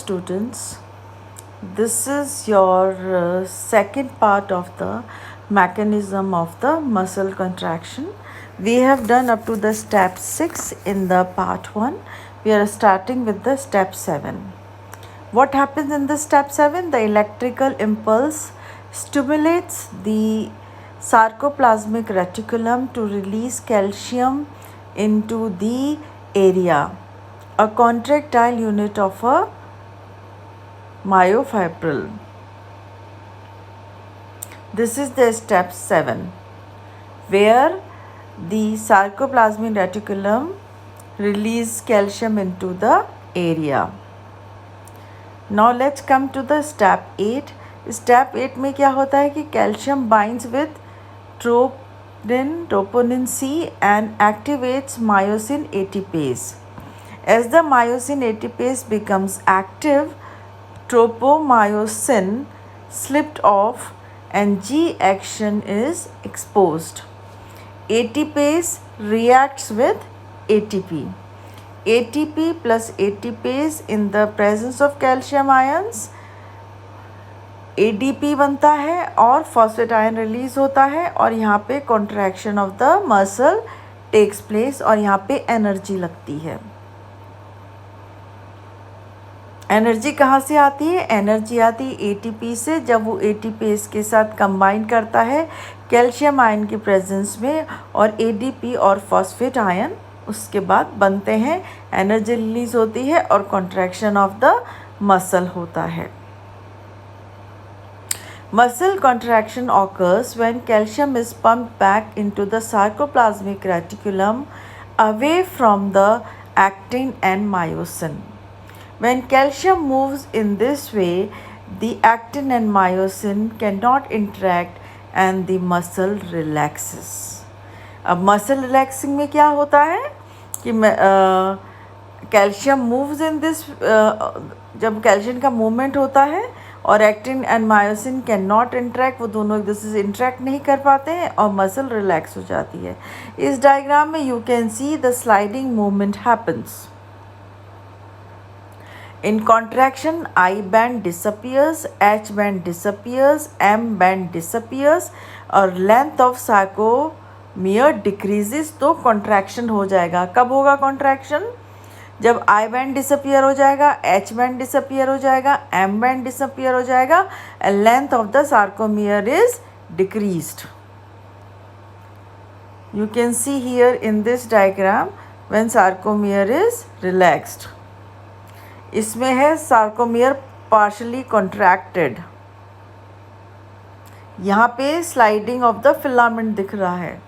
students, this is your second part of the mechanism of the muscle contraction. We have done up to the step 6 in the part 1. We are starting with the step 7. What happens in the step 7? The electrical impulse stimulates the sarcoplasmic reticulum to release calcium into the area, a contractile unit of a myofibril. This is the step 7, where the sarcoplasmic reticulum release calcium into the area. Now let's come to the step 8. Step 8 में क्या होता है कि calcium binds with troponin C and activates myosin ATPase. As the myosin ATPase becomes active, tropomyosin slipped off and G action is exposed. ATPase reacts with ATP. ATP plus ATPase in the presence of calcium ions ADP बनता है और phosphate ion release होता है और यहाँ पे contraction of the muscle takes place और यहाँ पे एनर्जी लगती है. एनर्जी कहाँ से आती है? एनर्जी आती है एटीपी से, जब वो एटीपीएस के साथ कंबाइन करता है कैल्शियम आयन के प्रेजेंस में और एडीपी और फॉस्फेट आयन उसके बाद बनते हैं, एनर्जी रिलीज होती है और कॉन्ट्रैक्शन ऑफ द मसल होता है. Muscle contraction occurs when calcium is pumped back into the sarcoplasmic reticulum away from the actin and myosin. When calcium moves in this way, the actin and myosin cannot interact and the muscle relaxes. अब muscle relaxing में क्या होता है कि calcium moves in this, जब calcium का movement होता है और actin and myosin can not interact, वो दोनों एक दूसरे से इंटरेक्ट नहीं कर पाते हैं और मसल रिलैक्स हो जाती है. इस डायग्राम में you can see the sliding movement happens. In contraction, I band disappears, H band disappears, M band disappears और length of sarcomere decreases. तो contraction हो जाएगा. कब होगा contraction? जब I band disappear हो जाएगा, H band disappear हो जाएगा, M band disappear हो जाएगा and length of the sarcomere is decreased. You can see here in this diagram when sarcomere is relaxed. इसमें है सार्कोमियर पार्शली कॉन्ट्रैक्टेड. यहाँ पे स्लाइडिंग ऑफ द फिलामेंट दिख रहा है.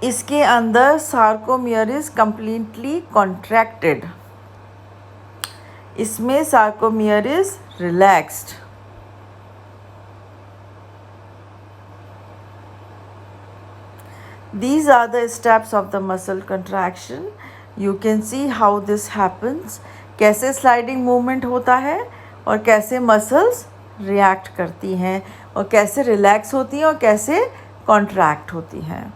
इसके अंदर सार्कोमियर इज कंप्लीटली कॉन्ट्रैक्टेड. इसमें sarcomere is relaxed. These are the steps of the muscle contraction. You can see how this happens. कैसे स्लाइडिंग मूवमेंट होता है और कैसे मसल्स रिएक्ट करती हैं और कैसे रिलैक्स होती हैं और कैसे कॉन्ट्रैक्ट होती हैं.